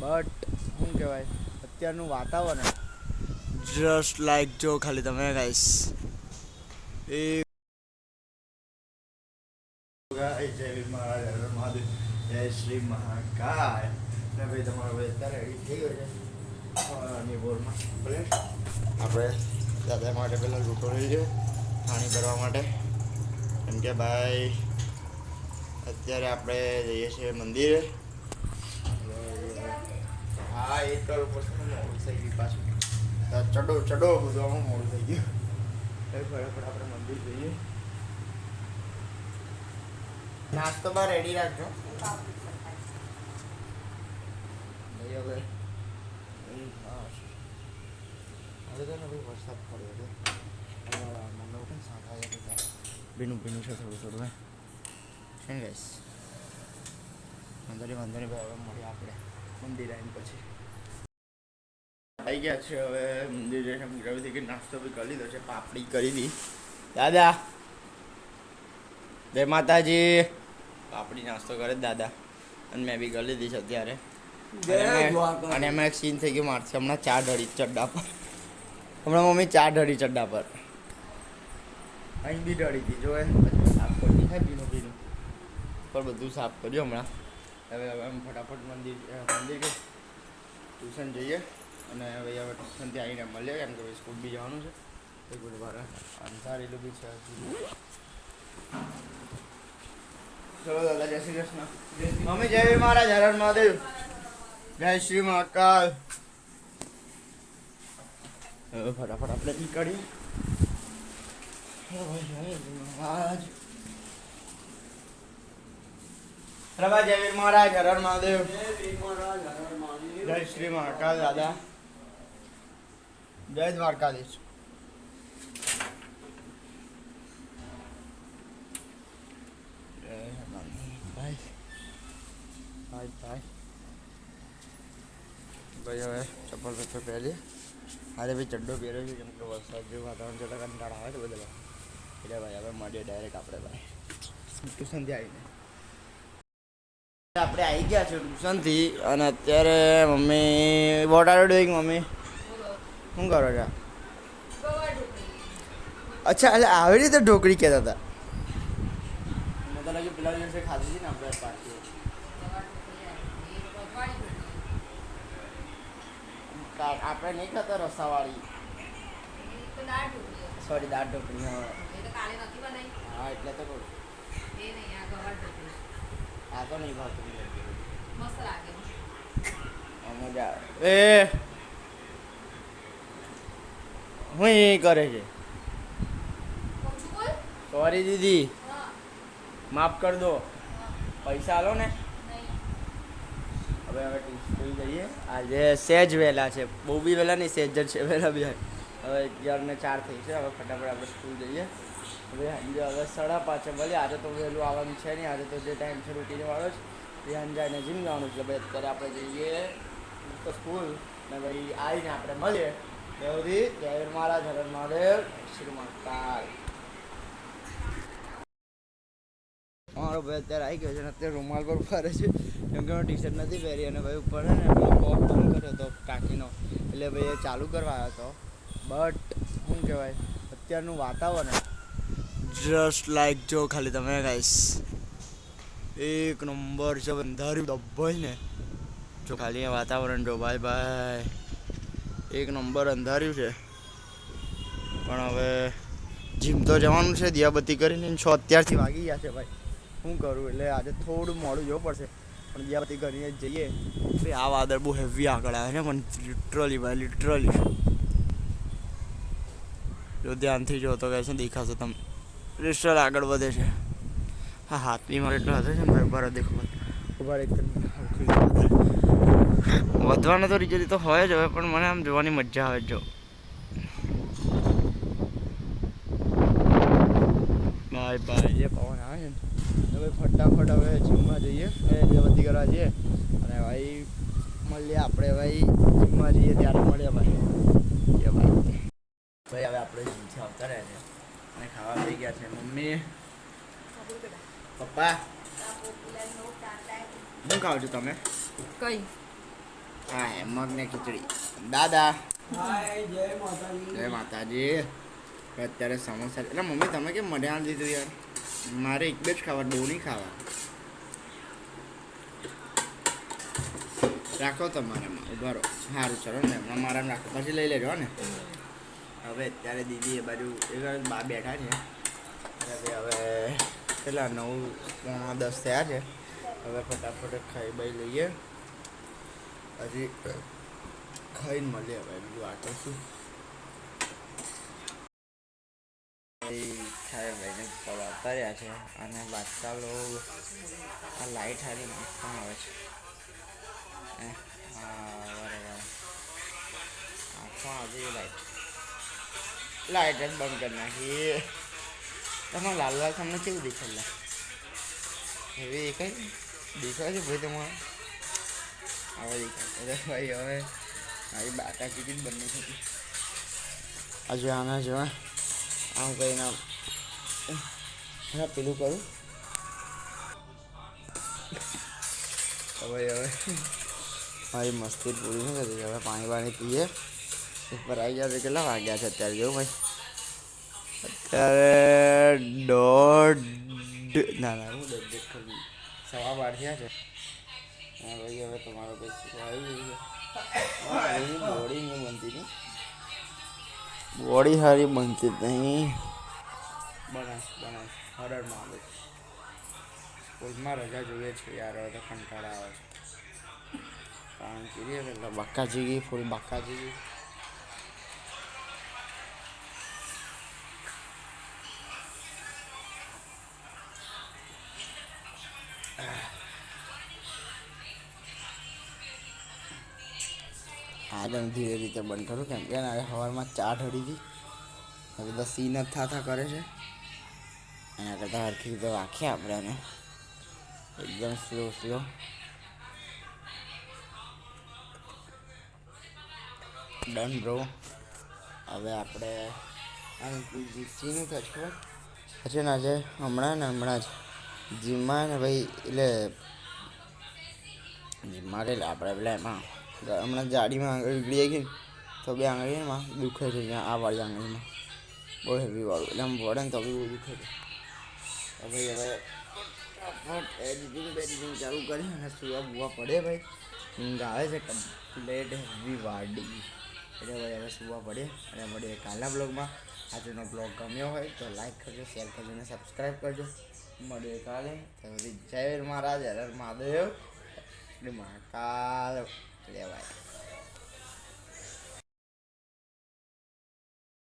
But શું કહેવાય અત્યારનું વાતાવરણ જસ્ટ લાઈક જો ખાલી તમે ગાઈસ એ જય મહાદેવ જય શ્રી મહાકાળ ને ભાઈ તમારો ભાઈ અત્યારે રેડી થઈ ગયો છે ની બોરમાં ભલે આપણે દાદા માટે પહેલાં લૂંટો લઈ લઈએ પાણી ભરવા માટે કેમ કે ભાઈ અત્યારે આપણે જઈએ છીએ મંદિરે હા એક કરોડ પછી મોડું થઈ ગયું પાછું ચડો બધું મોડું થઈ ગયું ફટાફટ આપણે મંદિર જઈએ નાસ્તો બાર રેડી રાખજો ભાઈ હવે હવે તો ને ભાઈ વરસાદ પડ્યો છે મને પણ સાંભળાય છે ભીનું છે થોડું છે ને ગાઈસ વાંધો નહીં ભાઈ હવે મળીએ આપણે મંદિર આવીને પછી આવી ગયા છે હવે મંદિર જઈને ગૃહથી કે નાસ્તો બી કરી લીધો છે પાપડી કરી દી દાદા જય માતાજી પાપડી નાસ્તો કરે દાદા અને મેં બી કરી લીધી છે અત્યારે અને એમાં એક સીન થઈ ગયો મારથી હમણાં ચા ઢળી ચડ્ડા પર હમણાં મમ્મી ચા ઢળી ચડ્ડા પર અહીં બી ઢળી હતી જો પછી સાફ કરી થાય ભીનું પણ બધું સાફ કર્યું હમણાં હવે એમ ફટાફટ મંદિર કે ટ્યુશન જઈએ અને ભાઈ હવે ટ્યુશનથી આવીને મળીએ કેમ કે ભાઈ સ્કૂલ બી જવાનું છે તો ગુરુવારે અંધારેલું બી છે ચલો દાદા જય શ્રી કૃષ્ણ મમ્મી જય મહારાજ હર મહાદેવ જય શ્રી મહાકાલ હવે ફટાફટ આપણે નીકળીએ મહારાજ પ્રભા જય વીર મહારાજ હર મહાદેવ જય શ્રી મહાકાલ દાદા જય દ્વારકાધીશ ભાઈ હવે ચપ્પલ પહેરીએ આજે ભાઈ ચડ્ડો પહેર્યો છે કેમ કે વરસાદ જેવું વાતાવરણ છે એટલે કંટાળા આવે તો બદલવા એટલે ભાઈ હવે મળીએ ડાયરેક્ટ આપણે ભાઈ ટ્યુશનથી આવીને આપણે આવી ગયા છે ટ્યુશનથી અને અત્યારે mummy what are doing mummy શું કરો છો અચ્છા એટલે આવી રીતે ઢોકળી કહેતા હતા મને તો લાગ્યું પેલા દિવસે ખાધી હતી ને આપણે પાછી આપણે નહીં ખાતા રસાવાળી સોરી દાળ ઢોકળી હા એટલે તો કહું આ તો નહીં ભાવતું મજા આવે એ હું એ કરે છે સોરી દીદી માફ કર દો પૈસા આલો ને હવે સ્કૂલ જઈએ આજે સહેજ વહેલા છે બહુ બી વહેલા નહીં સહેજ જ છે વહેલા બી હવે 11:04 થઈ છે હવે ફટાફટ આપણે સ્કૂલ જઈએ હવે 5:30 ભલે આજે તો વહેલું આવવાનું છે નહીં આજે તો જે ટાઈમ છે રૂટીન વાળો જ ધ્યાન જાય જીમ જવાનું છે ભાઈ અત્યારે આપણે જઈએ તો સ્કૂલ ને ભાઈ આવીને આપણે મળીએ દેવરી જય મહારાજ હર મહાદેવ શ્રી મહાકાલ મારો ભાઈ અત્યારે આવી ગયો છે ને અત્યારે રૂમાલ પર ફરે છે કેમ કે મેં ટી શર્ટ નથી પહેરી અને ભાઈ ઉપર ને કોપ બંધ કર્યો હતો ટાંકીનો એટલે ભાઈ એ ચાલુ કરવા આવ્યો હતો બટ શું કહેવાય અત્યારનું વાતાવરણ જસ્ટ લાઈક જો ખાલી તમે ગાઈસ એક નંબર છે અંધાર્યું દબ્બાઈ ને જો ખાલી વાતાવરણ જો ભાઈ એક નંબર અંધાર્યું છે પણ હવે જીમ તો જવાનું છે દિયાબત્તી કરીને 6 અત્યારથી વાગી ગયા છે ભાઈ શું કરું એટલે આજે થોડું મોડું જવું પડશે પણ દિયાબત્તી કરીને જઈએ ભાઈ આ વાદળ બહુ હેવી આગળ આવે છે પણ લિટરલી જો ધ્યાનથી જો તો કહે છે દેખાશે તમે લિટરલ આગળ વધે છે હા હાથની મારે એટલો હતો છે ને ઉભા દેખો ઉભા વધવાનો તો રીજે તો હોય જ હવે પણ મને આમ જોવાની મજા આવે જો ભાઈ જે પવન આવે છે હવે ફટાફટ હવે જીમમાં જઈએ દિયાબત્તી કરવા જઈએ અને ભાઈ મળીએ આપણે ભાઈ જીમમાં જઈએ ત્યારે મળીએ ભાઈ હવે આપણે જીમથી આવતા રહ્યા છે અને ખાવા થઈ ગયા છે મમ્મી પપ્પા શું ખાવ છો તમે કઈ હા મગ ને ખીચડી દાદા જય માતાજી. જય માતાજી. અત્યારે સમોસા એટલે મમ્મી તમે કેમ મને આણ દીધું યાર મારે એક બે જ ખાવા બહુ નહીં ખાવા રાખો તમારામાં ઉભા રહો સારું ચલો ને હમણાં મારામાં રાખો પછી લઈ લેજો ને હવે અત્યારે દીદી એ બાજુ એ બા બેઠા છે હવે કેટલા 9:10 થયા છે હવે ફટાફટ ખાઈ બાઈ લઈએ હજી ખાઈને મળીએ હવે બીજું આટો શું ખાય ભાઈને આવતા રહ્યા છે અને બાદશાહ આ લાઈટ હારી પણ આવે છે બરાબર આખો આજે લાઈટ જ બંધ કરી નાખી તમારે લાલ લાલ તમને કેવું દેખાડલા એવી કઈ દેખાય છે ભાઈ તમારે હવે દેખાય ભાઈ હવે મારી બાકા ચીકી જ બની હતી હજુ આના જોવા આમ કઈ નામ હા પેલું કરું હવે મારી મસ્તી પૂરી નથી થતી હવે પાણી પીએ ઉપર આવી ગયા કેટલા વાગ્યા છે અત્યારે જો ભાઈ અત્યારે હું 1:30 ખરી 12:15 થયા છે હા ભાઈ હવે તમારો કંઈ આવી બોડી નહીં બનતી નહીં બોડી સારી બનતી જ નહીં બનાસ હરડમાં આવે સ્કૂલમાં રજા જોઈએ છે યાર હવે તો કંટાળા આવે છે પાણી પીએ એટલે બક્કા જીગી ફૂલ બક્કા જીગી આગળ ધીરે રીતે બંધ કરું કેમ કે સવારમાં ચા ઢળી હતી હવે બધા સીન જ થતા કરે છે એના કરતાં હરખી રીતે રાખીએ આપણે એને એકદમ સ્લો ડન બ્રો હવે આપણે સીનું થશે ખબર પછી ને આજે હમણાં જ જીમમાં ને ભાઈ એટલે જીમમાં એટલે આપણે પેલા એમાં હમણાં જાડીમાં આંગળી ઉગડી ગઈ તો બે આંગળીમાં દુખે છે ત્યાં આ વાળી આંગળીમાં બહુ હેવી વાળું એટલે આમ વળે ને તો બી બહુ દુખે છે હવે એડિટિંગ ચાલુ કરી અને સુવા બુવા પડે ભાઈ ઊંઘ આવે છે કમ્પ્લેટ હેવી વાડી એટલે ભાઈ હવે સુવા પડે અને મળીએ કાલના બ્લોગમાં આજનો બ્લોગ ગમ્યો હોય તો લાઈક કરજો શેર કરજો અને સબસ્ક્રાઈબ કરજો મળીએ કાલે જય મહારાજ હર મહાદેવ મહાકાલ